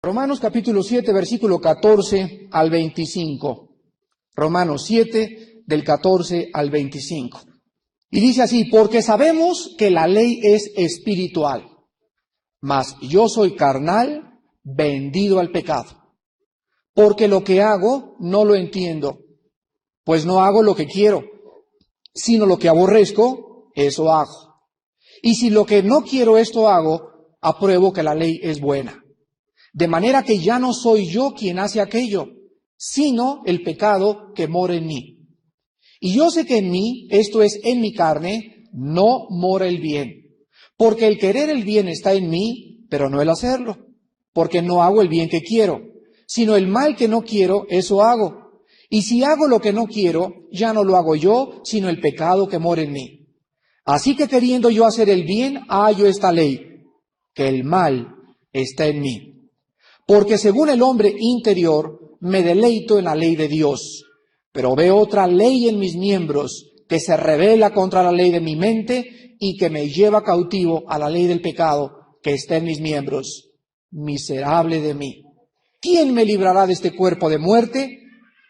Romanos capítulo 7, versículo 14 al 25. Romanos 7, del 14 al 25. Y dice así: porque sabemos que la ley es espiritual, mas yo soy carnal, vendido al pecado. Porque lo que hago no lo entiendo, pues no hago lo que quiero, sino lo que aborrezco, eso hago. Y si lo que no quiero esto hago, apruebo que la ley es buena. De manera que ya no soy yo quien hace aquello, sino el pecado que mora en mí. Y yo sé que en mí, esto es, en mi carne, no mora el bien. Porque el querer el bien está en mí, pero no el hacerlo. Porque no hago el bien que quiero, sino el mal que no quiero, eso hago. Y si hago lo que no quiero, ya no lo hago yo, sino el pecado que mora en mí. Así que queriendo yo hacer el bien, hallo esta ley, que el mal está en mí. Porque según el hombre interior, me deleito en la ley de Dios, pero veo otra ley en mis miembros que se rebela contra la ley de mi mente y que me lleva cautivo a la ley del pecado que está en mis miembros. Miserable de mí. ¿Quién me librará de este cuerpo de muerte?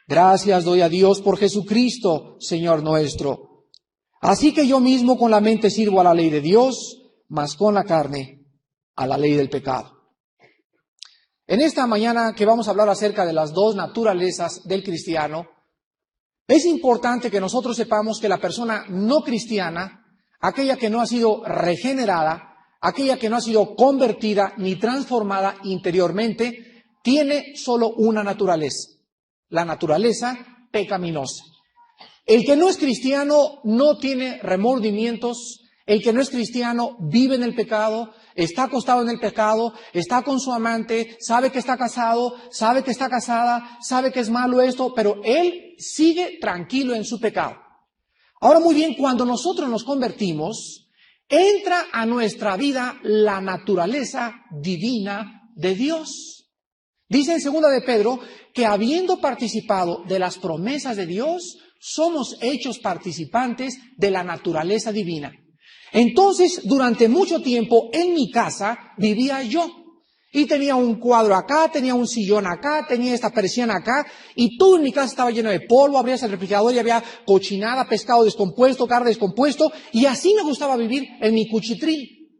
Gracias doy a Dios por Jesucristo, Señor nuestro. Así que yo mismo con la mente sirvo a la ley de Dios, mas con la carne a la ley del pecado. En esta mañana que vamos a hablar acerca de las dos naturalezas del cristiano, es importante que nosotros sepamos que la persona no cristiana, aquella que no ha sido regenerada, aquella que no ha sido convertida ni transformada interiormente, tiene solo una naturaleza, la naturaleza pecaminosa. El que no es cristiano no tiene remordimientos, el que no es cristiano vive en el pecado, está acostado en el pecado, está con su amante, sabe que está casado, sabe que está casada, sabe que es malo esto, pero él sigue tranquilo en su pecado. Ahora muy bien, cuando nosotros nos convertimos, entra a nuestra vida la naturaleza divina de Dios. Dice en 2 de Pedro que habiendo participado de las promesas de Dios, somos hechos participantes de la naturaleza divina. Entonces, durante mucho tiempo en mi casa vivía yo. Y tenía un cuadro acá, tenía un sillón acá, tenía esta persiana acá, y todo en mi casa estaba lleno de polvo, abrías el refrigerador y había cochinada, pescado descompuesto, carne descompuesto, y así me gustaba vivir en mi cuchitril.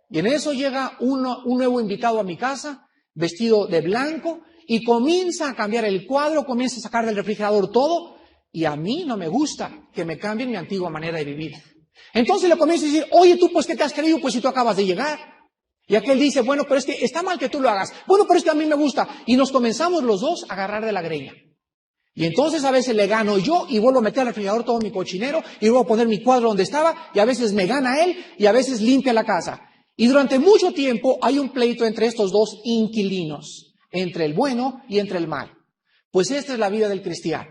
Y en eso llega un nuevo invitado a mi casa, vestido de blanco, y comienza a cambiar el cuadro, comienza a sacar del refrigerador todo, y a mí no me gusta que me cambien mi antigua manera de vivir. Entonces le comienzo a decir: oye, tú, pues, ¿qué te has creído? Pues si tú acabas de llegar. Y aquel dice: bueno, pero es que está mal que tú lo hagas. Bueno, pero es que a mí me gusta. Y nos comenzamos los dos a agarrar de la greña. Y entonces a veces le gano yo y vuelvo a meter al refrigerador todo mi cochinero y vuelvo a poner mi cuadro donde estaba, y a veces me gana él y a veces limpia la casa. Y durante mucho tiempo hay un pleito entre estos dos inquilinos, entre el bueno y entre el mal. Pues esta es la vida del cristiano.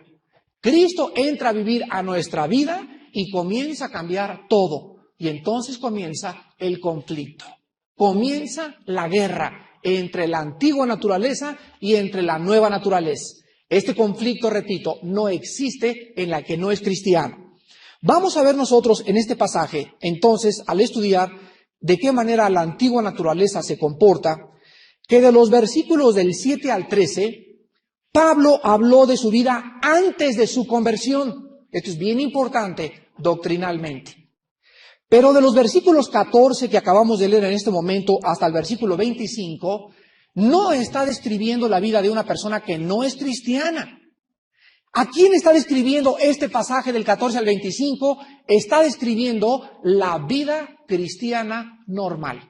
Cristo entra a vivir a nuestra vida y comienza a cambiar todo. Y entonces comienza el conflicto. Comienza la guerra entre la antigua naturaleza y entre la nueva naturaleza. Este conflicto, repito, no existe en la que no es cristiano. Vamos a ver nosotros en este pasaje, entonces, al estudiar de qué manera la antigua naturaleza se comporta, que de los versículos del 7 al 13, Pablo habló de su vida antes de su conversión. Esto es bien importante doctrinalmente. Pero de los versículos 14 que acabamos de leer en este momento hasta el versículo 25, no está describiendo la vida de una persona que no es cristiana. ¿A quién está describiendo este pasaje del 14 al 25? Está describiendo la vida cristiana normal.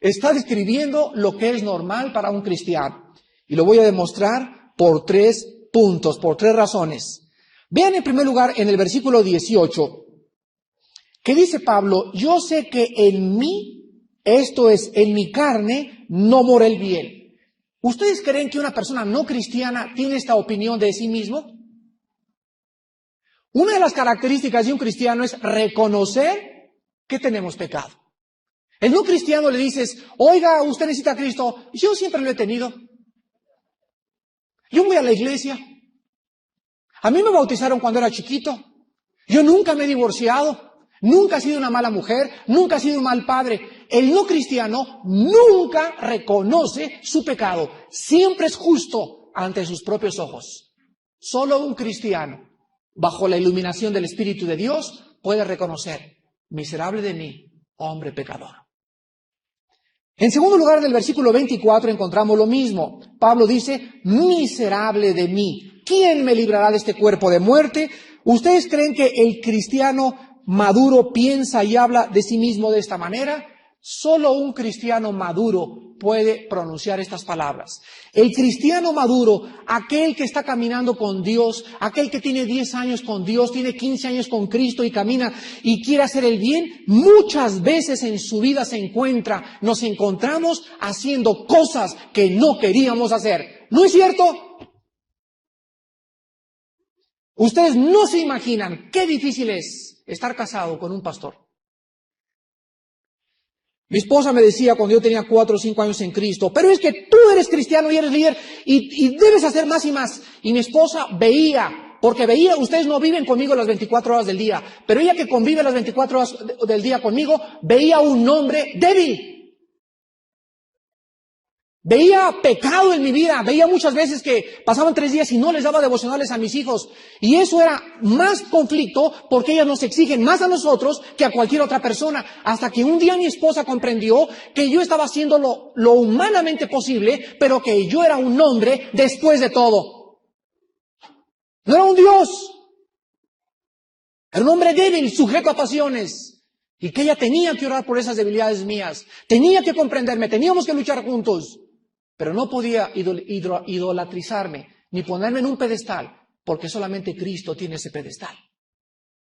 Está describiendo lo que es normal para un cristiano. Y lo voy a demostrar por 3 puntos, por 3 razones. Vean en primer lugar en el versículo 18, que dice Pablo: yo sé que en mí, esto es, en mi carne, no mora el bien. ¿Ustedes creen que una persona no cristiana tiene esta opinión de sí mismo? Una de las características de un cristiano es reconocer que tenemos pecado. El no cristiano le dices: oiga, usted necesita a Cristo. Yo siempre lo he tenido. Yo voy a la iglesia. A mí me bautizaron cuando era chiquito. Yo nunca me he divorciado. Nunca he sido una mala mujer. Nunca he sido un mal padre. El no cristiano nunca reconoce su pecado. Siempre es justo ante sus propios ojos. Solo un cristiano, bajo la iluminación del Espíritu de Dios, puede reconocer: miserable de mí, hombre pecador. En segundo lugar, en el versículo 24 encontramos lo mismo. Pablo dice: miserable de mí, ¿quién me librará de este cuerpo de muerte? ¿Ustedes creen que el cristiano maduro piensa y habla de sí mismo de esta manera? Solo un cristiano maduro puede pronunciar estas palabras. El cristiano maduro, aquel que está caminando con Dios, aquel que tiene 10 años con Dios, tiene 15 años con Cristo y camina y quiere hacer el bien, muchas veces en su vida nos encontramos haciendo cosas que no queríamos hacer. ¿No es cierto? Ustedes no se imaginan qué difícil es estar casado con un pastor. Mi esposa me decía cuando yo tenía 4 o 5 años en Cristo: pero es que tú eres cristiano y eres líder y debes hacer más y más. Y mi esposa veía, ustedes no viven conmigo las 24 horas del día, pero ella que convive las 24 horas del día conmigo, veía un hombre débil. Veía pecado en mi vida, veía muchas veces que pasaban 3 días y no les daba devocionales a mis hijos. Y eso era más conflicto porque ellas nos exigen más a nosotros que a cualquier otra persona. Hasta que un día mi esposa comprendió que yo estaba haciendo lo humanamente posible, pero que yo era un hombre después de todo. No era un Dios. Era un hombre débil, sujeto a pasiones. Y que ella tenía que orar por esas debilidades mías. Tenía que comprenderme, teníamos que luchar juntos. Pero no podía idolatrizarme, ni ponerme en un pedestal, porque solamente Cristo tiene ese pedestal.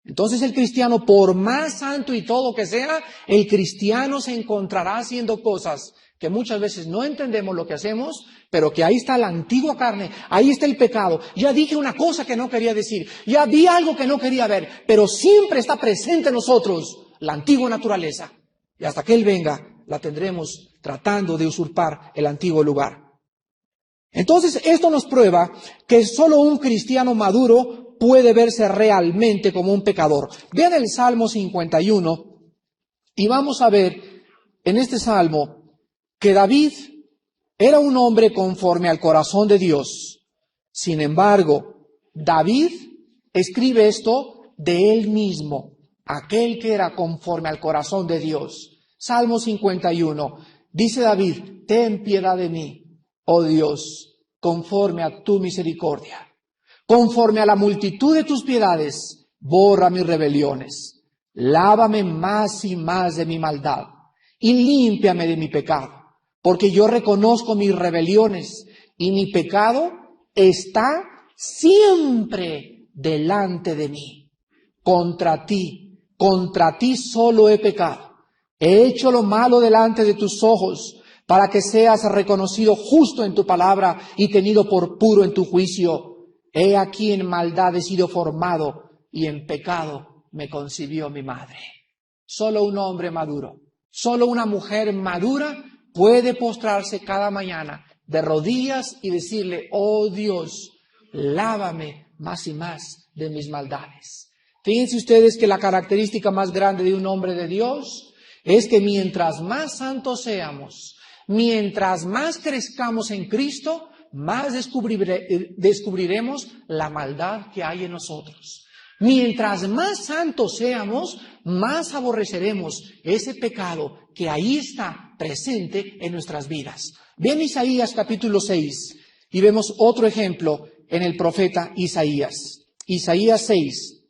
Entonces el cristiano, por más santo y todo que sea, el cristiano se encontrará haciendo cosas que muchas veces no entendemos lo que hacemos, pero que ahí está la antigua carne, ahí está el pecado. Ya dije una cosa que no quería decir, ya vi algo que no quería ver, pero siempre está presente en nosotros la antigua naturaleza. Y hasta que Él venga, la tendremos tratando de usurpar el antiguo lugar. Entonces, esto nos prueba que solo un cristiano maduro puede verse realmente como un pecador. Vean el Salmo 51 y vamos a ver en este Salmo que David era un hombre conforme al corazón de Dios. Sin embargo, David escribe esto de él mismo, aquel que era conforme al corazón de Dios. Salmo 51, dice David: ten piedad de mí, oh Dios, conforme a tu misericordia. Conforme a la multitud de tus piedades, borra mis rebeliones. Lávame más y más de mi maldad y límpiame de mi pecado, porque yo reconozco mis rebeliones y mi pecado está siempre delante de mí. Contra ti solo he pecado. He hecho lo malo delante de tus ojos, para que seas reconocido justo en tu palabra y tenido por puro en tu juicio. He aquí en maldad he sido formado, y en pecado me concibió mi madre. Solo un hombre maduro, solo una mujer madura puede postrarse cada mañana de rodillas y decirle: oh Dios, lávame más y más de mis maldades. Fíjense ustedes que la característica más grande de un hombre de Dios es que mientras más santos seamos, mientras más crezcamos en Cristo, más descubriremos la maldad que hay en nosotros. Mientras más santos seamos, más aborreceremos ese pecado que ahí está presente en nuestras vidas. Vean Isaías capítulo 6 y vemos otro ejemplo en el profeta Isaías. Isaías 6.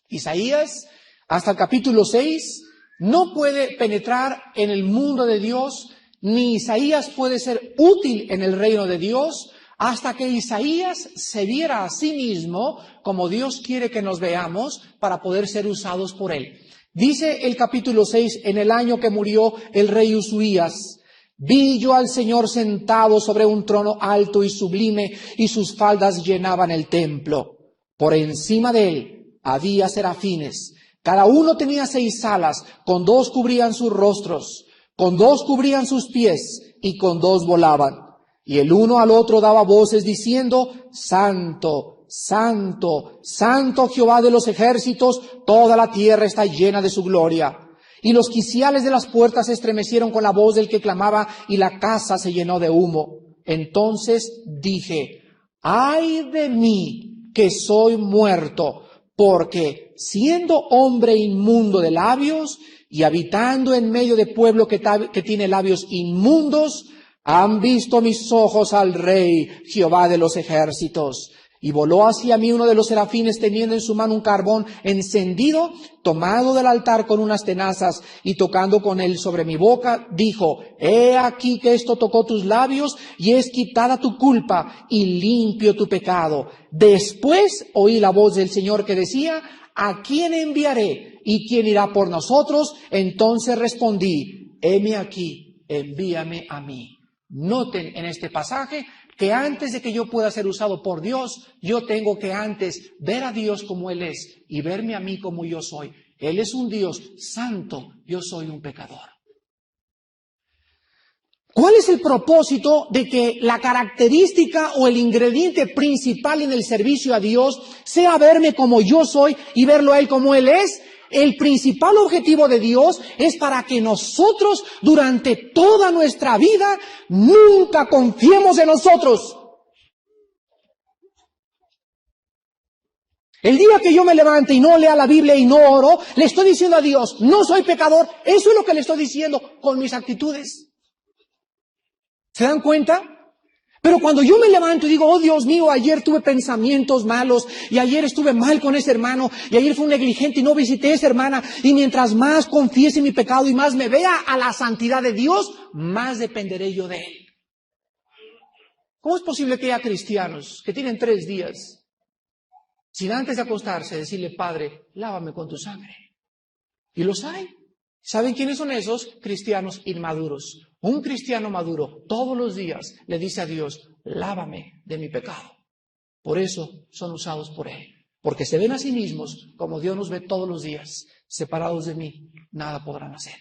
Isaías, hasta el capítulo 6, no puede penetrar en el mundo de Dios, ni Isaías puede ser útil en el reino de Dios, hasta que Isaías se viera a sí mismo como Dios quiere que nos veamos para poder ser usados por Él. Dice el capítulo 6, en el año que murió el rey Usías, vi yo al Señor sentado sobre un trono alto y sublime, y sus faldas llenaban el templo. Por encima de él había serafines. Cada uno tenía 6 alas, con 2 cubrían sus rostros, con 2 cubrían sus pies, y con 2 volaban. Y el uno al otro daba voces diciendo: Santo, Santo, Santo Jehová de los ejércitos, toda la tierra está llena de su gloria. y los quiciales de las puertas se estremecieron con la voz del que clamaba, y la casa se llenó de humo. Entonces dije: ¡ay de mí, que soy muerto! Porque siendo hombre inmundo de labios y habitando en medio de pueblo que tiene labios inmundos, han visto mis ojos al Rey, Jehová de los ejércitos. Y voló hacia mí uno de los serafines, teniendo en su mano un carbón encendido, tomado del altar con unas tenazas, y tocando con él sobre mi boca, dijo: he aquí que esto tocó tus labios, y es quitada tu culpa, y limpio tu pecado. Después oí la voz del Señor que decía: ¿a quién enviaré? ¿Y quién irá por nosotros? Entonces respondí: heme aquí, envíame a mí. Noten en este pasaje que antes de que yo pueda ser usado por Dios, yo tengo que antes ver a Dios como Él es y verme a mí como yo soy. Él es un Dios santo, yo soy un pecador. ¿Cuál es el propósito de que la característica o el ingrediente principal en el servicio a Dios sea verme como yo soy y verlo a Él como Él es? El principal objetivo de Dios es para que nosotros durante toda nuestra vida nunca confiemos en nosotros. El día que yo me levante y no lea la Biblia y no oro, le estoy diciendo a Dios: no soy pecador. Eso es lo que le estoy diciendo con mis actitudes. ¿Se dan cuenta? Pero cuando yo me levanto y digo: oh Dios mío, ayer tuve pensamientos malos, y ayer estuve mal con ese hermano, y ayer fui un negligente y no visité a esa hermana, y mientras más confiese mi pecado y más me vea a la santidad de Dios, más dependeré yo de Él. ¿Cómo es posible que haya cristianos que tienen 3 días sin antes de acostarse decirle: Padre, lávame con tu sangre? Y los hay. ¿Saben quiénes son esos? Cristianos inmaduros. Un cristiano maduro todos los días le dice a Dios: lávame de mi pecado. Por eso son usados por Él. Porque se ven a sí mismos como Dios nos ve todos los días. Separados de mí, nada podrán hacer.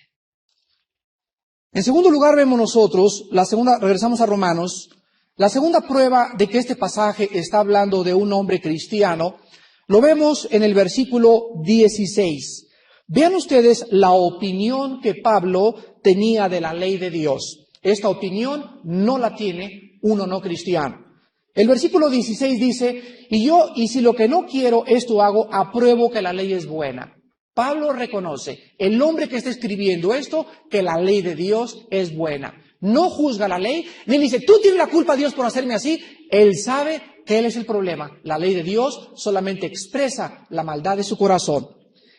En segundo lugar, vemos nosotros, regresamos a Romanos, la segunda prueba de que este pasaje está hablando de un hombre cristiano, lo vemos en el versículo 16. Vean ustedes la opinión que Pablo tenía de la ley de Dios. Esta opinión no la tiene uno no cristiano. El versículo 16 dice: y si lo que no quiero, esto hago, apruebo que la ley es buena. Pablo reconoce, el hombre que está escribiendo esto, que la ley de Dios es buena. No juzga la ley, ni dice: tú tienes la culpa, Dios, por hacerme así. Él sabe que él es el problema. La ley de Dios solamente expresa la maldad de su corazón.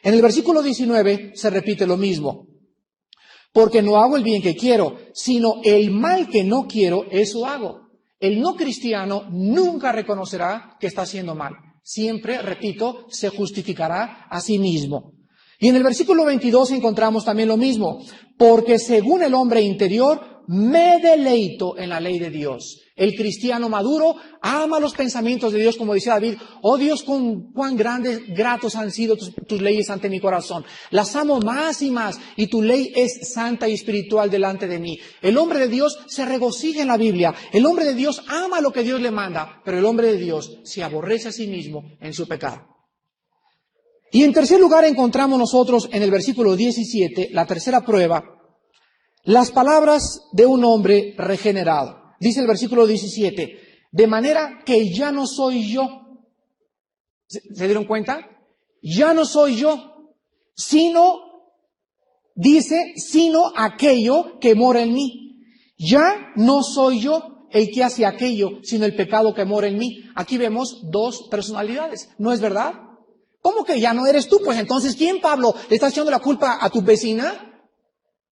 En el versículo 19 se repite lo mismo. Porque no hago el bien que quiero, sino el mal que no quiero, eso hago. El no cristiano nunca reconocerá que está haciendo mal. Siempre, repito, se justificará a sí mismo. Y en el versículo 22 encontramos también lo mismo. Porque según el hombre interior, me deleito en la ley de Dios. El cristiano maduro ama los pensamientos de Dios, como decía David: oh Dios, cuán grandes, gratos han sido tus leyes ante mi corazón. Las amo más y más, y tu ley es santa y espiritual delante de mí. El hombre de Dios se regocija en la Biblia. El hombre de Dios ama lo que Dios le manda, pero el hombre de Dios se aborrece a sí mismo en su pecado. Y en tercer lugar encontramos nosotros en el versículo 17, la tercera prueba, las palabras de un hombre regenerado. Dice el versículo 17, de manera que ya no soy yo. ¿Se dieron cuenta? Ya no soy yo, sino aquello que mora en mí. Ya no soy yo el que hace aquello, sino el pecado que mora en mí. Aquí vemos 2 personalidades, ¿no es verdad? ¿Cómo que ya no eres tú? Pues entonces, ¿quién, Pablo? ¿Le estás echando la culpa a tu vecina?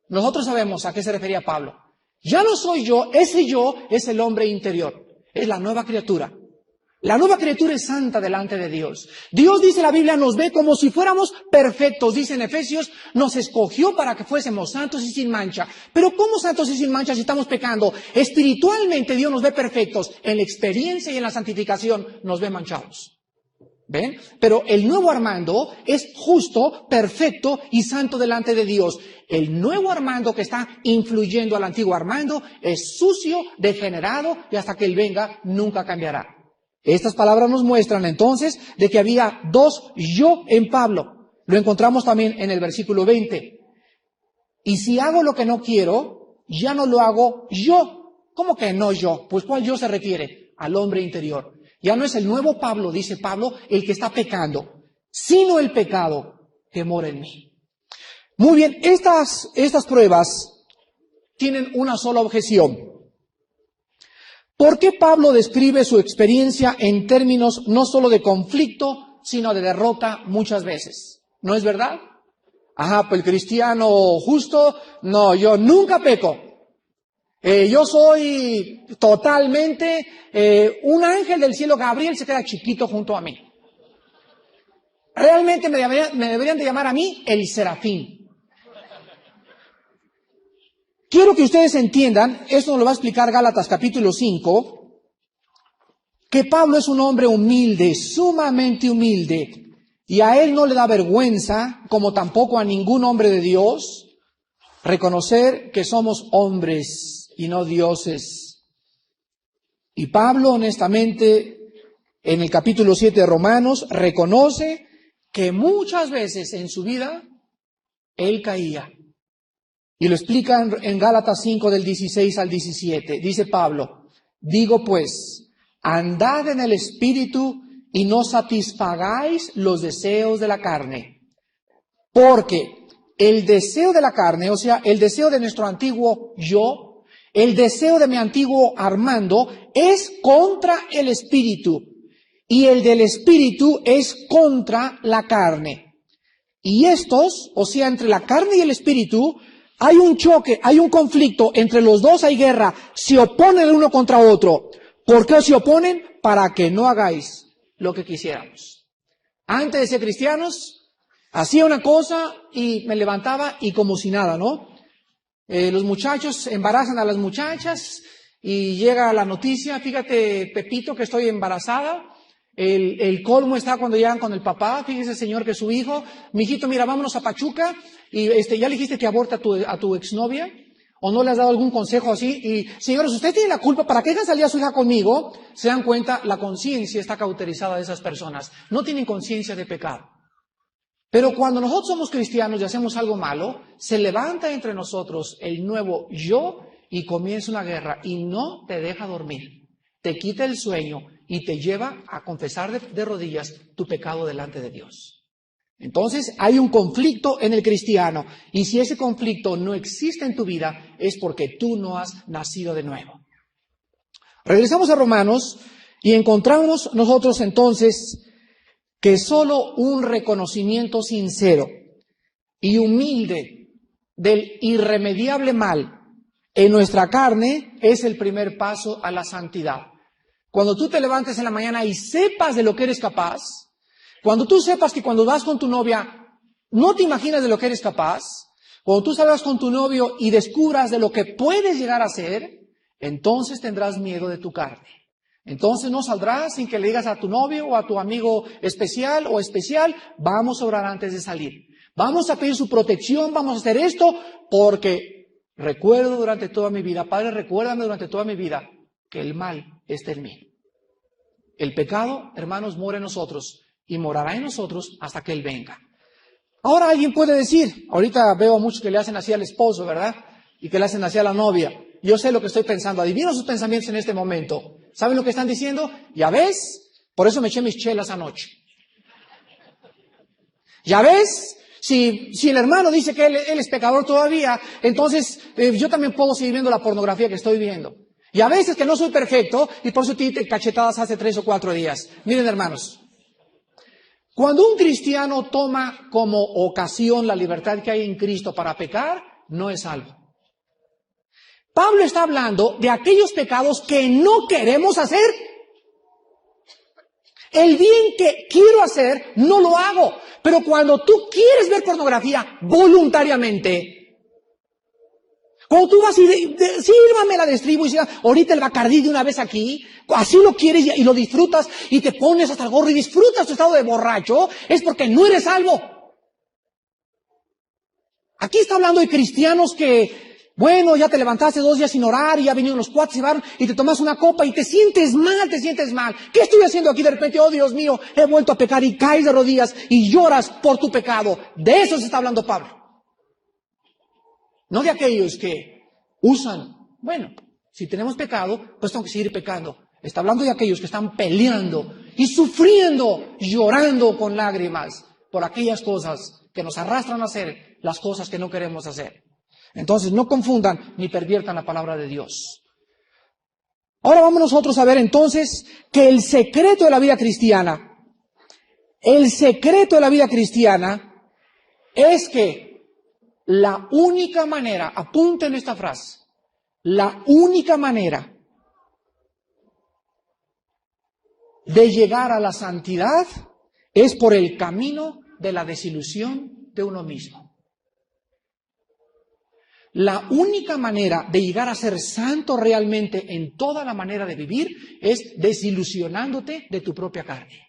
Nosotros sabemos a qué se refería Pablo. Ya no soy yo, ese yo es el hombre interior, es la nueva criatura. La nueva criatura es santa delante de Dios. Dios, dice la Biblia, nos ve como si fuéramos perfectos. Dice en Efesios, nos escogió para que fuésemos santos y sin mancha. Pero ¿cómo santos y sin mancha si estamos pecando? Espiritualmente Dios nos ve perfectos. En la experiencia y en la santificación nos ve manchados. ¿Ven? Pero el nuevo Armando es justo, perfecto y santo delante de Dios. El nuevo Armando que está influyendo al antiguo Armando es sucio, degenerado, y hasta que Él venga nunca cambiará. Estas palabras nos muestran entonces de que había 2 yo en Pablo. Lo encontramos también en el versículo 20. Y si hago lo que no quiero, ya no lo hago yo. ¿Cómo que no yo? Pues ¿cuál yo se refiere? Al hombre interior. Ya no es el nuevo Pablo, dice Pablo, el que está pecando, sino el pecado que mora en mí. Muy bien, estas pruebas tienen una sola objeción. ¿Por qué Pablo describe su experiencia en términos no solo de conflicto, sino de derrota muchas veces? ¿No es verdad? Ajá, pues el cristiano justo, no, yo nunca peco. Yo soy totalmente un ángel del cielo. Gabriel se queda chiquito junto a mí. Realmente me deberían de llamar a mí el serafín. Quiero que ustedes entiendan, esto nos lo va a explicar Gálatas capítulo 5, que Pablo es un hombre humilde, sumamente humilde, y a él no le da vergüenza, como tampoco a ningún hombre de Dios, reconocer que somos hombres y no dioses. Y Pablo, honestamente, en el capítulo 7 de Romanos, reconoce que muchas veces en su vida él caía. Y lo explica en Gálatas 5 del 16 al 17. Dice Pablo, digo pues, andad en el Espíritu y no satisfagáis los deseos de la carne. Porque el deseo de la carne, o sea, el deseo de nuestro antiguo yo, el deseo de mi antiguo Armando, es contra el Espíritu. Y el del Espíritu es contra la carne. Y estos, o sea, entre la carne y el Espíritu, hay un choque, hay un conflicto, entre los dos hay guerra, se oponen el uno contra otro. ¿Por qué se oponen? Para que no hagáis lo que quisiéramos. Antes de ser cristianos, hacía una cosa y me levantaba y como si nada, ¿no? Los muchachos embarazan a las muchachas y llega la noticia, fíjate Pepito que estoy embarazada. El colmo está cuando llegan con el papá, fíjese señor que su hijo, mijito mira vámonos a Pachuca y ya le dijiste que aborte a tu exnovia o no le has dado algún consejo así y señores usted tiene la culpa para que dejan salir a su hija conmigo. Se dan cuenta, la conciencia está cauterizada de esas personas, no tienen conciencia de pecado. Pero cuando nosotros somos cristianos y hacemos algo malo, se levanta entre nosotros el nuevo yo y comienza una guerra y no te deja dormir, te quita el sueño y te lleva a confesar de rodillas tu pecado delante de Dios. Entonces hay un conflicto en el cristiano y si ese conflicto no existe en tu vida es porque tú no has nacido de nuevo. Regresamos a Romanos y encontramos nosotros entonces que solo un reconocimiento sincero y humilde del irremediable mal en nuestra carne es el primer paso a la santidad. Cuando tú te levantes en la mañana y sepas de lo que eres capaz, cuando tú sepas que cuando vas con tu novia no te imaginas de lo que eres capaz, cuando tú salgas con tu novio y descubras de lo que puedes llegar a ser, entonces tendrás miedo de tu carne. Entonces no saldrás sin que le digas a tu novio o a tu amigo especial o especial, vamos a orar antes de salir. Vamos a pedir su protección, vamos a hacer esto, porque recuerdo durante toda mi vida, Padre, recuérdame durante toda mi vida que el mal está en mí. El pecado, hermanos, mora en nosotros y morará en nosotros hasta que Él venga. Ahora alguien puede decir, ahorita veo a muchos que le hacen así al esposo, ¿verdad? Y que le hacen así a la novia. Yo sé lo que estoy pensando, adivino sus pensamientos en este momento. ¿Saben lo que están diciendo? ¿Ya ves? Por eso me eché mis chelas anoche. ¿Ya ves? Si el hermano dice que él es pecador todavía, entonces yo también puedo seguir viendo la pornografía que estoy viendo. Y a veces que no soy perfecto y por eso te di cachetadas hace 3 o 4 días. Miren hermanos, cuando un cristiano toma como ocasión la libertad que hay en Cristo para pecar, no es salvo. Pablo está hablando de aquellos pecados que no queremos hacer. El bien que quiero hacer, no lo hago. Pero cuando tú quieres ver pornografía voluntariamente, cuando tú vas y sírvame la destribo y ahorita el Bacardí de una vez aquí, así lo quieres y lo disfrutas y te pones hasta el gorro y disfrutas tu estado de borracho, es porque no eres salvo. Aquí está hablando de cristianos que, bueno, ya te levantaste 2 días sin orar y ya vinieron los cuates y te tomas una copa y te sientes mal, te sientes mal. ¿Qué estoy haciendo aquí de repente? Oh Dios mío, he vuelto a pecar y caes de rodillas y lloras por tu pecado. De eso se está hablando Pablo. No de aquellos que usan, bueno, si tenemos pecado, pues tengo que seguir pecando. Está hablando de aquellos que están peleando y sufriendo, llorando con lágrimas por aquellas cosas que nos arrastran a hacer las cosas que no queremos hacer. Entonces, no confundan ni perviertan la palabra de Dios. Ahora vamos nosotros a ver entonces que el secreto de la vida cristiana es que la única manera, apunten esta frase, la única manera de llegar a la santidad es por el camino de la desilusión de uno mismo. La única manera de llegar a ser santo realmente en toda la manera de vivir es desilusionándote de tu propia carne.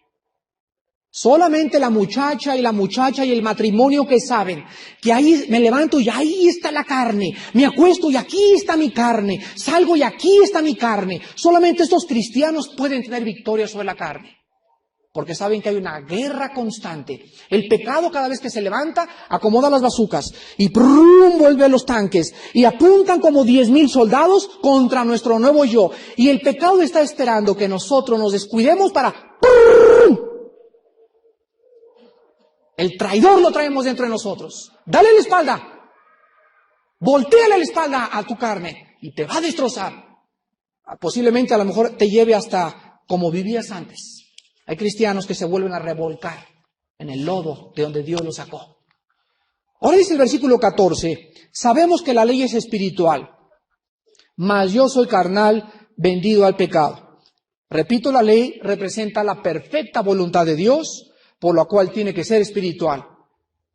Solamente la muchacha y el matrimonio que saben que ahí me levanto y ahí está la carne, me acuesto y aquí está mi carne, salgo y aquí está mi carne. Solamente estos cristianos pueden tener victoria sobre la carne, porque saben que hay una guerra constante. El pecado cada vez que se levanta acomoda las bazucas y ¡prum! Vuelve a los tanques y apuntan como 10,000 soldados contra nuestro nuevo yo. Y el pecado está esperando que nosotros nos descuidemos para ¡prum! El traidor lo traemos dentro de nosotros. Dale la espalda. Voltéale la espalda a tu carne y te va a destrozar. Posiblemente a lo mejor te lleve hasta como vivías antes. Hay cristianos que se vuelven a revolcar en el lodo de donde Dios los sacó. Ahora dice el versículo 14, sabemos que la ley es espiritual, mas yo soy carnal, vendido al pecado. Repito, la ley representa la perfecta voluntad de Dios, por lo cual tiene que ser espiritual.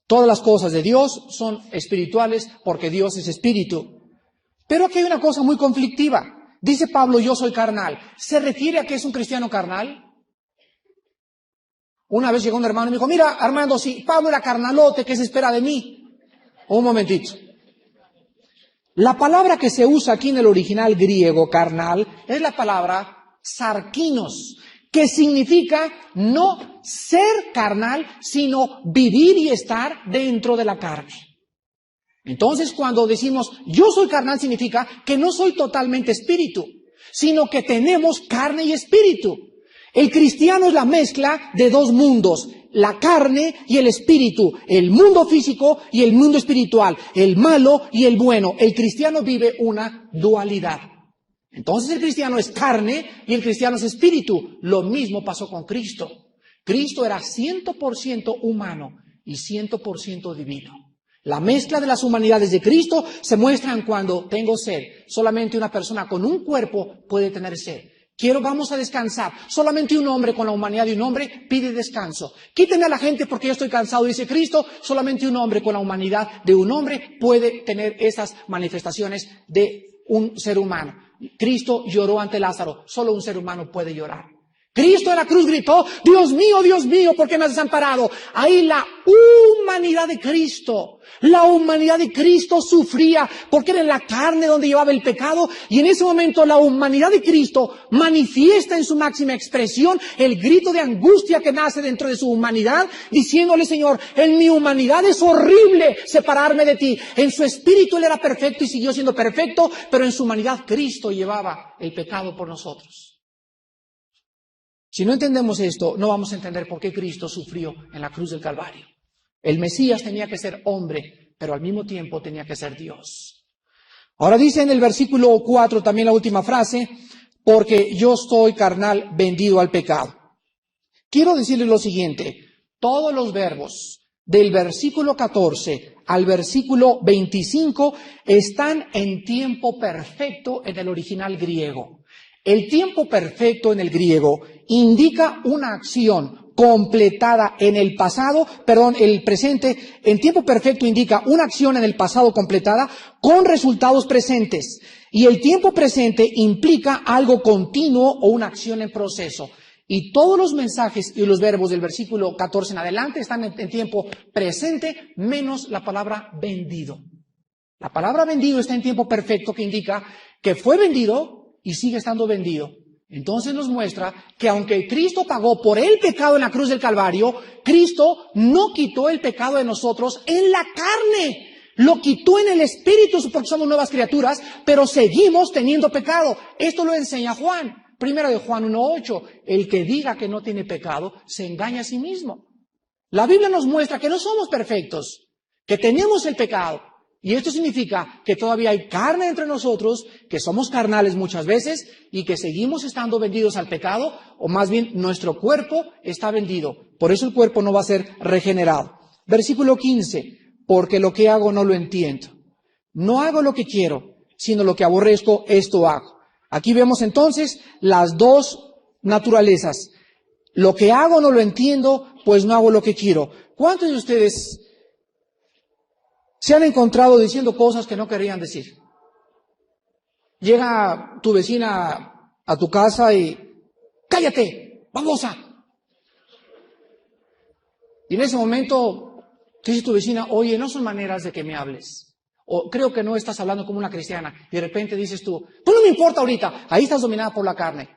Todas las cosas de Dios son espirituales porque Dios es espíritu. Pero aquí hay una cosa muy conflictiva. Dice Pablo, yo soy carnal. ¿Se refiere a que es un cristiano carnal? Una vez llegó un hermano y me dijo, mira, Armando, si Pablo era carnalote, ¿qué se espera de mí? Un momentito. La palabra que se usa aquí en el original griego, carnal, es la palabra sarkinos, que significa no ser carnal, sino vivir y estar dentro de la carne. Entonces, cuando decimos yo soy carnal, significa que no soy totalmente espíritu, sino que tenemos carne y espíritu. El cristiano es la mezcla de dos mundos, la carne y el espíritu, el mundo físico y el mundo espiritual, el malo y el bueno. El cristiano vive una dualidad. Entonces el cristiano es carne y el cristiano es espíritu. Lo mismo pasó con Cristo. Cristo era 100% humano y 100% divino. La mezcla de las humanidades de Cristo se muestran cuando tengo sed. Solamente una persona con un cuerpo puede tener sed. Vamos a descansar. Solamente un hombre con la humanidad de un hombre pide descanso. Quítenme a la gente porque yo estoy cansado, dice Cristo. Solamente un hombre con la humanidad de un hombre puede tener esas manifestaciones de un ser humano. Cristo lloró ante Lázaro. Solo un ser humano puede llorar. Cristo en la cruz gritó, Dios mío, ¿por qué me has desamparado? Ahí la humanidad de Cristo sufría porque era en la carne donde llevaba el pecado, y en ese momento la humanidad de Cristo manifiesta en su máxima expresión el grito de angustia que nace dentro de su humanidad, diciéndole, Señor, en mi humanidad es horrible separarme de ti. En su espíritu Él era perfecto y siguió siendo perfecto, pero en su humanidad Cristo llevaba el pecado por nosotros. Si no entendemos esto, no vamos a entender por qué Cristo sufrió en la cruz del Calvario. El Mesías tenía que ser hombre, pero al mismo tiempo tenía que ser Dios. Ahora dice en el versículo 4 también la última frase, porque yo estoy carnal, vendido al pecado. Quiero decirles lo siguiente, todos los verbos del versículo 14 al versículo 25 están en tiempo perfecto en el original griego. El tiempo perfecto en el griego indica una acción completada en el pasado, el presente. En tiempo perfecto indica una acción en el pasado completada con resultados presentes. Y el tiempo presente implica algo continuo o una acción en proceso. Y todos los mensajes y los verbos del versículo 14 en adelante están en tiempo presente, menos la palabra vendido. La palabra vendido está en tiempo perfecto, que indica que fue vendido y sigue estando vendido. Entonces nos muestra que aunque Cristo pagó por el pecado en la cruz del Calvario, Cristo no quitó el pecado de nosotros en la carne. Lo quitó en el Espíritu porque somos nuevas criaturas, pero seguimos teniendo pecado. Esto lo enseña Juan. Primera de Juan 1:8. El que diga que no tiene pecado, se engaña a sí mismo. La Biblia nos muestra que no somos perfectos, que tenemos el pecado. Y esto significa que todavía hay carne entre nosotros, que somos carnales muchas veces y que seguimos estando vendidos al pecado, o más bien nuestro cuerpo está vendido. Por eso el cuerpo no va a ser regenerado. Versículo 15. Porque lo que hago no lo entiendo. No hago lo que quiero, sino lo que aborrezco, esto hago. Aquí vemos entonces las dos naturalezas. Lo que hago no lo entiendo, pues no hago lo que quiero. ¿Cuántos de ustedes se han encontrado diciendo cosas que no querían decir? Llega tu vecina a tu casa y ¡cállate, babosa! Y en ese momento te dice tu vecina, oye, no son maneras de que me hables. O creo que no estás hablando como una cristiana. Y de repente dices tú, pues no me importa ahorita. Ahí estás dominada por la carne.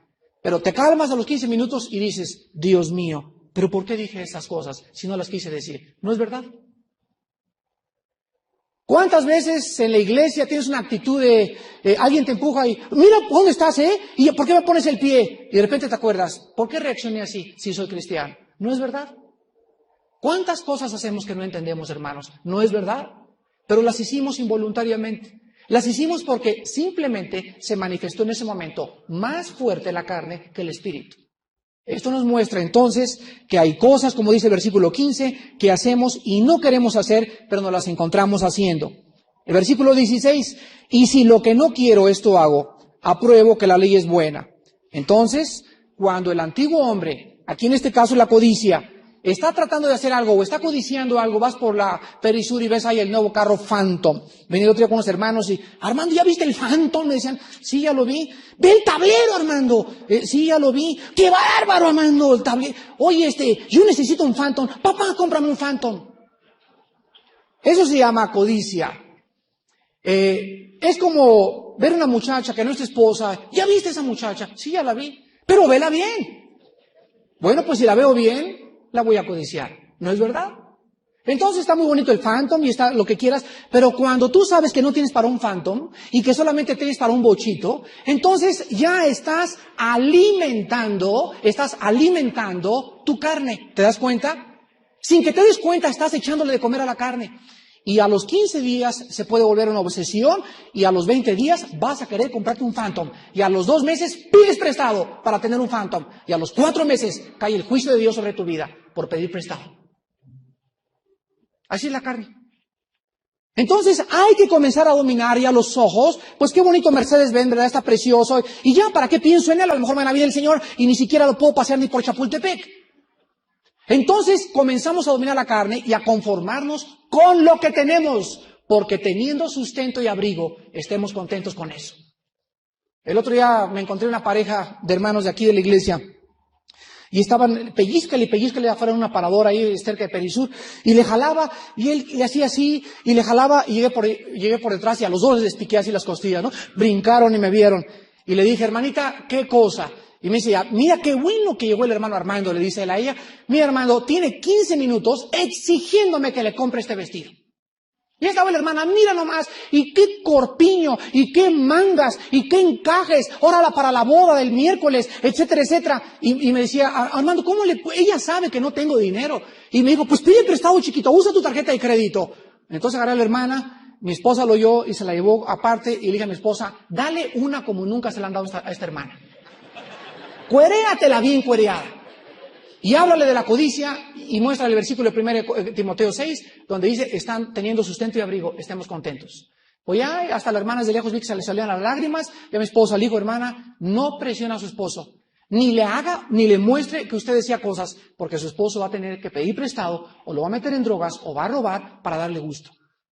Pero te calmas a los 15 minutos y dices, Dios mío, ¿pero por qué dije esas cosas si no las quise decir? ¿No es verdad? ¿Cuántas veces en la iglesia tienes una actitud de, alguien te empuja y, mira, ¿dónde estás, ¿Y por qué me pones el pie? Y de repente te acuerdas, ¿por qué reaccioné así si soy cristiano? ¿No es verdad? ¿Cuántas cosas hacemos que no entendemos, hermanos? ¿No es verdad? Pero las hicimos involuntariamente. Las hicimos porque simplemente se manifestó en ese momento más fuerte la carne que el espíritu. Esto nos muestra entonces que hay cosas, como dice el versículo 15, que hacemos y no queremos hacer, pero nos las encontramos haciendo. El versículo 16, y si lo que no quiero esto hago, apruebo que la ley es buena. Entonces, cuando el antiguo hombre, aquí en este caso la codicia, está tratando de hacer algo o está codiciando algo, vas por la Perisur y ves ahí el nuevo carro Phantom. Venía el otro día con unos hermanos y, Armando, ¿ya viste el Phantom? Me decían, sí, ya lo vi. Ve el tablero, Armando. Sí, ya lo vi. ¡Qué bárbaro, Armando! El tablero. Oye, yo necesito un Phantom. Papá, cómprame un Phantom. Eso se llama codicia. Es como ver una muchacha que no es tu esposa. ¿Ya viste esa muchacha? Sí, ya la vi. Pero vela bien. Bueno, pues si la veo bien, la voy a codiciar. ¿No es verdad? Entonces está muy bonito el Phantom y está lo que quieras, pero cuando tú sabes que no tienes para un Phantom y que solamente tienes para un bochito, entonces ya estás alimentando tu carne. ¿Te das cuenta? Sin que te des cuenta, estás echándole de comer a la carne. Y a los 15 días se puede volver una obsesión y a los 20 días vas a querer comprarte un Phantom. Y a los 2 meses pides prestado para tener un Phantom. Y a los 4 meses cae el juicio de Dios sobre tu vida por pedir prestado. Así es la carne. Entonces hay que comenzar a dominar ya los ojos. Pues qué bonito Mercedes-Benz, ¿verdad? Está precioso. Y ya, ¿para qué pienso en él? A lo mejor me va a venir el Señor y ni siquiera lo puedo pasear ni por Chapultepec. Entonces comenzamos a dominar la carne y a conformarnos con lo que tenemos, porque teniendo sustento y abrigo, estemos contentos con eso. El otro día me encontré una pareja de hermanos de aquí de la iglesia y estaban pellizcale afuera en una paradora ahí cerca de Perisur y le jalaba y él le hacía así y le jalaba y llegué por detrás y a los dos les piqué así las costillas, ¿no? Brincaron y me vieron y le dije, hermanita, ¿qué cosa? Y me decía, mira qué bueno que llegó el hermano Armando, le dice él a ella. Mi hermano tiene 15 minutos exigiéndome que le compre este vestido. Y estaba la hermana, mira nomás, y qué corpiño, y qué mangas, y qué encajes, órala para la boda del miércoles, etcétera, etcétera. Y me decía, Armando, ella sabe que no tengo dinero. Y me dijo, pues pide prestado, chiquito, usa tu tarjeta de crédito. Entonces agarré a la hermana, mi esposa lo oyó y se la llevó aparte y le dije a mi esposa, dale una como nunca se la han dado a esta hermana. Cueréatela bien cuereada. Y háblale de la codicia y muéstrale el versículo de 1 Timoteo 6, donde dice, están teniendo sustento y abrigo, estemos contentos. Pues ya hasta las hermanas de lejos vi que se le salían las lágrimas, y a mi esposa le dijo, hermana, no presiona a su esposo, ni le haga, ni le muestre que usted decía cosas, porque su esposo va a tener que pedir prestado, o lo va a meter en drogas, o va a robar para darle gusto.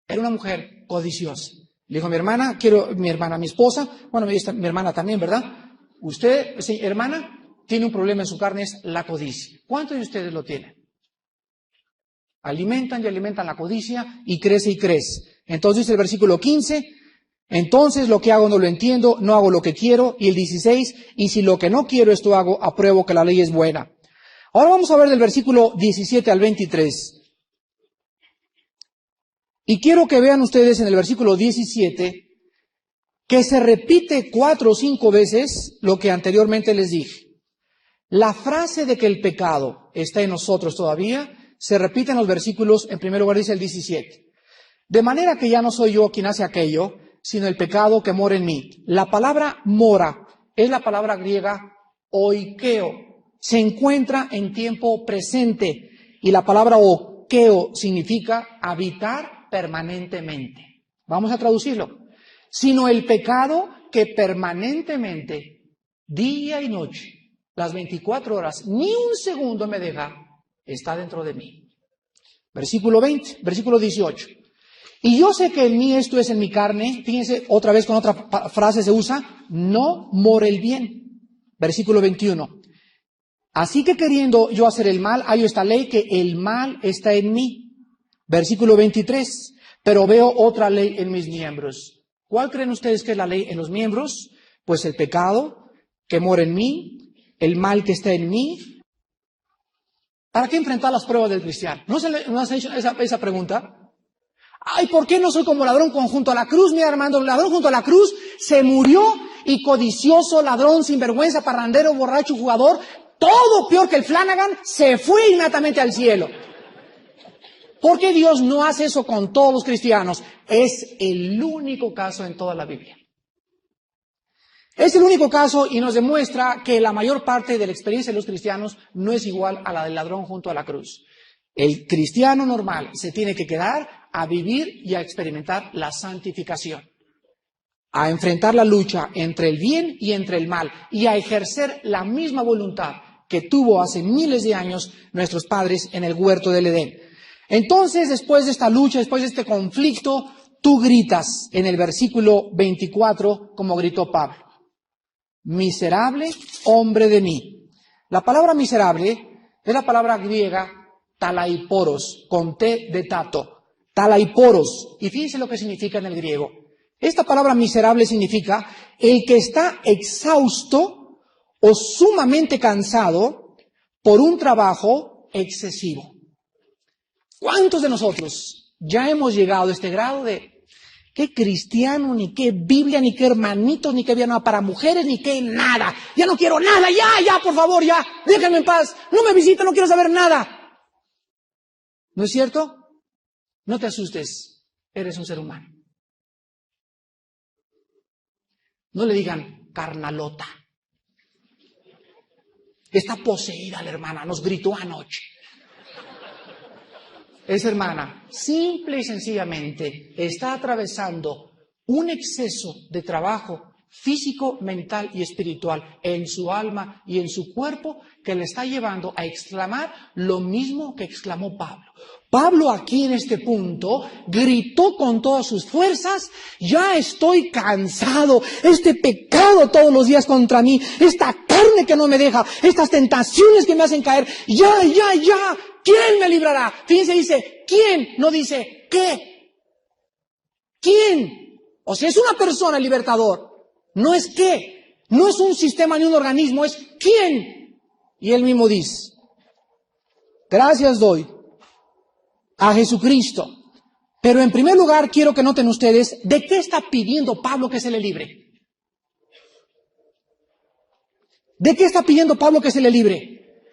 Era una mujer codiciosa. Le dijo, mi esposa, bueno, mi hermana también, ¿verdad? Usted, hermana, tiene un problema en su carne, es la codicia. ¿Cuántos de ustedes lo tienen? Alimentan y alimentan la codicia y crece y crece. Entonces el versículo 15, entonces lo que hago no lo entiendo, no hago lo que quiero. Y el 16, y si lo que no quiero esto hago, apruebo que la ley es buena. Ahora vamos a ver del versículo 17 al 23. Y quiero que vean ustedes en el versículo 17 que se repite 4 o 5 veces lo que anteriormente les dije. La frase de que el pecado está en nosotros todavía se repite en los versículos, en primer lugar dice el 17. De manera que ya no soy yo quien hace aquello, sino el pecado que mora en mí. La palabra mora es la palabra griega oikeo. Se encuentra en tiempo presente y la palabra oikeo significa habitar permanentemente. Vamos a traducirlo. Sino el pecado que permanentemente, día y noche, las 24 horas, ni un segundo me deja, está dentro de mí. Versículo 20, versículo 18. Y yo sé que en mí esto es en mi carne, fíjense, otra vez con otra frase se usa, no mora el bien. Versículo 21. Así que queriendo yo hacer el mal, hay esta ley que el mal está en mí. Versículo 23. Pero veo otra ley en mis miembros. ¿Cuál creen ustedes que es la ley en los miembros? Pues el pecado que mora en mí, el mal que está en mí. ¿Para qué enfrentar las pruebas del cristiano? ¿No se ha hecho esa pregunta? Ay, ¿por qué no soy como ladrón junto a la cruz? Mira, Armando, el ladrón junto a la cruz se murió y codicioso, ladrón, sinvergüenza, parrandero, borracho, jugador, todo peor que el Flanagan, se fue inmediatamente al cielo. ¿Por qué Dios no hace eso con todos los cristianos? Es el único caso en toda la Biblia. Es el único caso y nos demuestra que la mayor parte de la experiencia de los cristianos no es igual a la del ladrón junto a la cruz. El cristiano normal se tiene que quedar a vivir y a experimentar la santificación, a enfrentar la lucha entre el bien y entre el mal y a ejercer la misma voluntad que tuvo hace miles de años nuestros padres en el huerto del Edén. Entonces, después de esta lucha, después de este conflicto, tú gritas en el versículo 24, como gritó Pablo: miserable hombre de mí. La palabra miserable es la palabra griega talaiporos, con T de tato. Talaiporos. Y fíjense lo que significa en el griego. Esta palabra miserable significa el que está exhausto o sumamente cansado por un trabajo excesivo. ¿Cuántos de nosotros ya hemos llegado a este grado de qué cristiano, ni qué Biblia, ni qué hermanitos, ni qué vida nueva para mujeres, ni qué nada? Ya no quiero nada, ya, por favor, ya, déjenme en paz, no me visiten, no quiero saber nada. ¿No es cierto? No te asustes, eres un ser humano. No le digan carnalota. Está poseída la hermana, nos gritó anoche. Esa hermana, simple y sencillamente, está atravesando un exceso de trabajo físico, mental y espiritual en su alma y en su cuerpo que le está llevando a exclamar lo mismo que exclamó Pablo. Pablo aquí en este punto gritó con todas sus fuerzas: ya estoy cansado, este pecado todos los días contra mí, esta carne que no me deja, estas tentaciones que me hacen caer, ya, ¿quién me librará? Fíjense, dice, ¿quién? No dice, ¿qué? ¿Quién? O sea, es una persona el libertador, no es qué, no es un sistema ni un organismo, es ¿quién? Y él mismo dice, gracias doy a Jesucristo. Pero en primer lugar quiero que noten ustedes de qué está pidiendo Pablo que se le libre. ¿De qué está pidiendo Pablo que se le libre?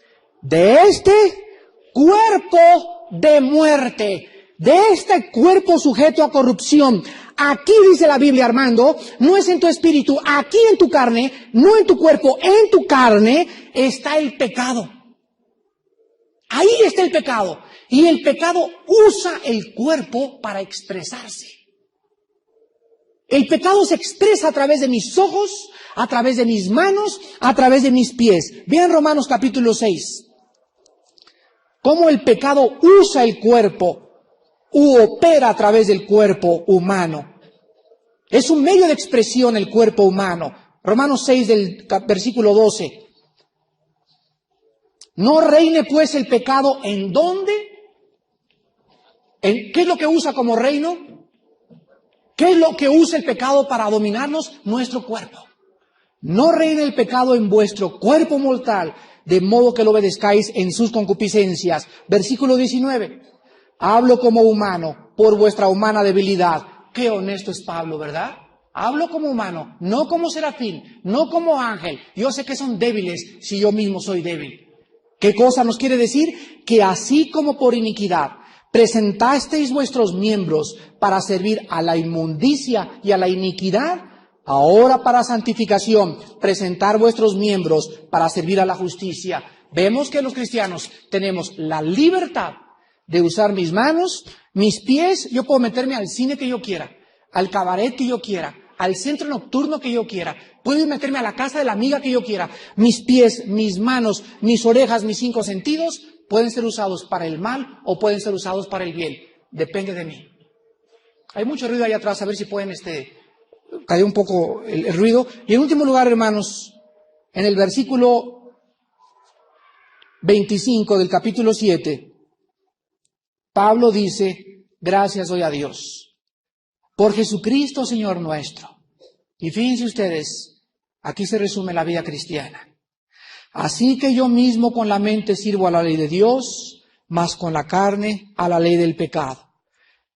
De este cuerpo de muerte, de este cuerpo sujeto a corrupción. Aquí dice la Biblia, Armando, no es en tu espíritu, aquí en tu carne, no en tu cuerpo, en tu carne está el pecado. Ahí está el pecado. Y el pecado usa el cuerpo para expresarse. El pecado se expresa a través de mis ojos, a través de mis manos, a través de mis pies. Vean Romanos capítulo 6. Cómo el pecado usa el cuerpo u opera a través del cuerpo humano. Es un medio de expresión el cuerpo humano. Romanos 6 del versículo 12. No reine pues el pecado ¿en dónde? ¿Qué es lo que usa como reino? ¿Qué es lo que usa el pecado para dominarnos? Nuestro cuerpo. No reine el pecado en vuestro cuerpo mortal, de modo que lo obedezcáis en sus concupiscencias. Versículo 19. Hablo como humano por vuestra humana debilidad. Qué honesto es Pablo, ¿verdad? Hablo como humano, no como serafín, no como ángel. Yo sé que son débiles si yo mismo soy débil. ¿Qué cosa nos quiere decir? Que así como por iniquidad presentasteis vuestros miembros para servir a la inmundicia y a la iniquidad, ahora para santificación presentar vuestros miembros para servir a la justicia. Vemos que los cristianos tenemos la libertad de usar mis manos, mis pies. Yo puedo meterme al cine que yo quiera, al cabaret que yo quiera, al centro nocturno que yo quiera. Puedo meterme a la casa de la amiga que yo quiera. Mis pies, mis manos, mis orejas, mis 5 sentidos pueden ser usados para el mal o pueden ser usados para el bien. Depende de mí. Hay mucho ruido ahí atrás, a ver si pueden caer un poco el ruido. Y en último lugar, hermanos, en el versículo 25 del capítulo 7, Pablo dice, gracias doy a Dios por Jesucristo, Señor nuestro. Y fíjense ustedes, aquí se resume la vida cristiana. Así que yo mismo con la mente sirvo a la ley de Dios, mas con la carne a la ley del pecado.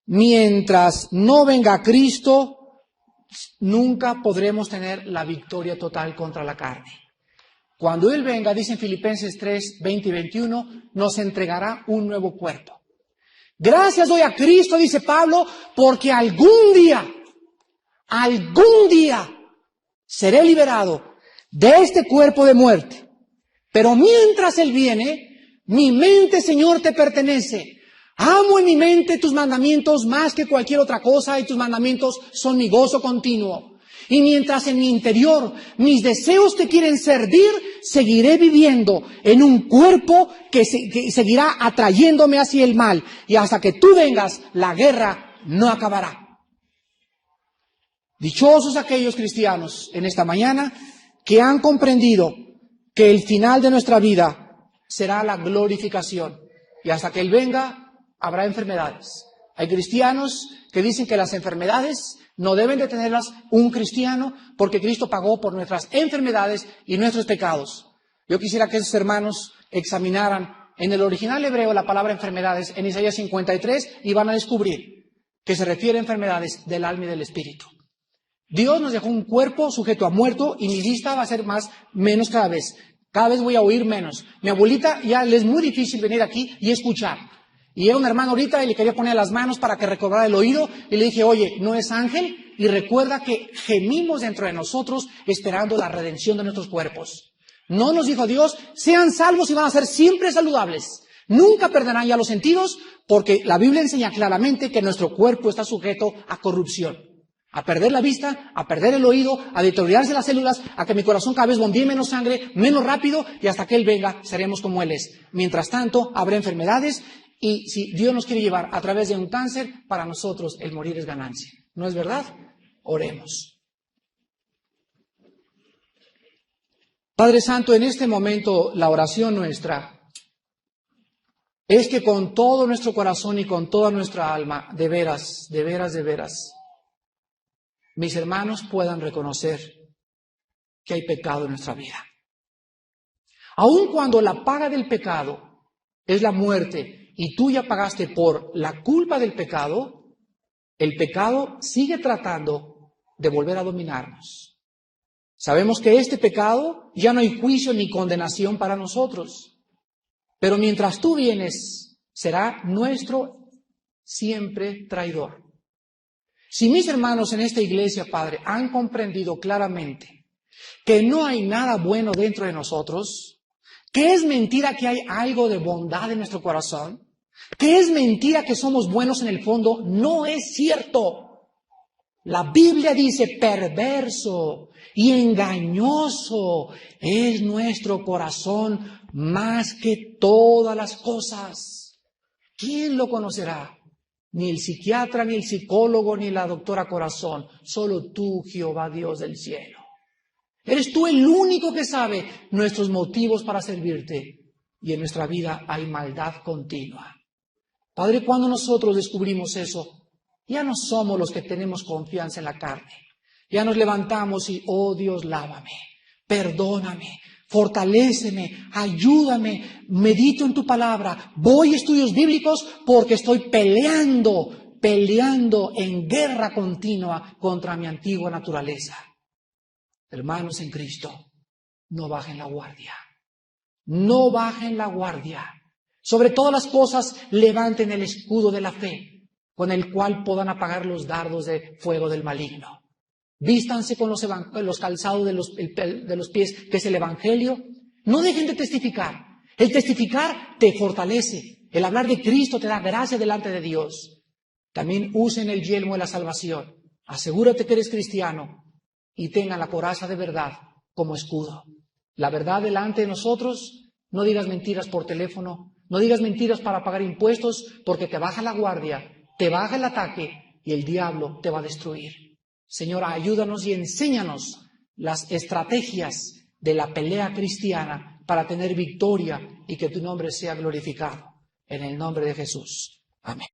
Mientras no venga Cristo, nunca podremos tener la victoria total contra la carne. Cuando Él venga, dice en Filipenses 3, 20 y 21, nos entregará un nuevo cuerpo. Gracias doy a Cristo, dice Pablo, porque algún día seré liberado de este cuerpo de muerte. Pero mientras Él viene, mi mente, Señor, te pertenece. Amo en mi mente tus mandamientos más que cualquier otra cosa y tus mandamientos son mi gozo continuo. Y mientras en mi interior mis deseos te quieren servir, seguiré viviendo en un cuerpo que seguirá atrayéndome hacia el mal. Y hasta que tú vengas, la guerra no acabará. Dichosos aquellos cristianos en esta mañana que han comprendido que el final de nuestra vida será la glorificación. Y hasta que Él venga, habrá enfermedades. Hay cristianos que dicen que las enfermedades no deben de tenerlas un cristiano porque Cristo pagó por nuestras enfermedades y nuestros pecados. Yo quisiera que esos hermanos examinaran en el original hebreo la palabra enfermedades en Isaías 53 y van a descubrir que se refiere a enfermedades del alma y del espíritu. Dios nos dejó un cuerpo sujeto a muerto y mi vista va a ser menos cada vez. Cada vez voy a oír menos. Mi abuelita ya le es muy difícil venir aquí y escuchar. Y era un hermano ahorita y le quería poner las manos para que recobrara el oído y le dije, oye, no es ángel y recuerda que gemimos dentro de nosotros esperando la redención de nuestros cuerpos. No nos dijo Dios, sean salvos y van a ser siempre saludables. Nunca perderán ya los sentidos porque la Biblia enseña claramente que nuestro cuerpo está sujeto a corrupción. A perder la vista, a perder el oído, a deteriorarse las células, a que mi corazón cada vez bombee menos sangre, menos rápido, y hasta que Él venga seremos como Él es. Mientras tanto, habrá enfermedades, y si Dios nos quiere llevar a través de un cáncer, para nosotros el morir es ganancia. ¿No es verdad? Oremos. Padre Santo, en este momento la oración nuestra es que con todo nuestro corazón y con toda nuestra alma, de veras, mis hermanos puedan reconocer que hay pecado en nuestra vida. Aun cuando la paga del pecado es la muerte y tú ya pagaste por la culpa del pecado, el pecado sigue tratando de volver a dominarnos. Sabemos que este pecado ya no hay juicio ni condenación para nosotros, pero mientras tú vienes, será nuestro siempre traidor. Si mis hermanos en esta iglesia, Padre, han comprendido claramente que no hay nada bueno dentro de nosotros, que es mentira que hay algo de bondad en nuestro corazón, que es mentira que somos buenos en el fondo, no es cierto. La Biblia dice perverso y engañoso es nuestro corazón más que todas las cosas. ¿Quién lo conocerá? Ni el psiquiatra, ni el psicólogo, ni la doctora corazón. Solo tú, Jehová Dios del cielo. Eres tú el único que sabe nuestros motivos para servirte. Y en nuestra vida hay maldad continua. Padre, cuando nosotros descubrimos eso, ya no somos los que tenemos confianza en la carne. Ya nos levantamos y, oh Dios, lávame, perdóname, Fortaléceme, ayúdame, medito en tu palabra, voy a estudios bíblicos porque estoy peleando en guerra continua contra mi antigua naturaleza. Hermanos en Cristo, no bajen la guardia. No bajen la guardia. Sobre todas las cosas, levanten el escudo de la fe, con el cual puedan apagar los dardos de fuego del maligno. Vístanse con los calzados de los pies, que es el Evangelio. No dejen de testificar. El testificar te fortalece. El hablar de Cristo te da gracia delante de Dios. También usen el yelmo de la salvación. Asegúrate que eres cristiano y tengan la coraza de verdad como escudo. La verdad delante de nosotros. No digas mentiras por teléfono. No digas mentiras para pagar impuestos, porque te baja la guardia, te baja el ataque y el diablo te va a destruir. Señora, ayúdanos y enséñanos las estrategias de la pelea cristiana para tener victoria y que tu nombre sea glorificado. En el nombre de Jesús. Amén.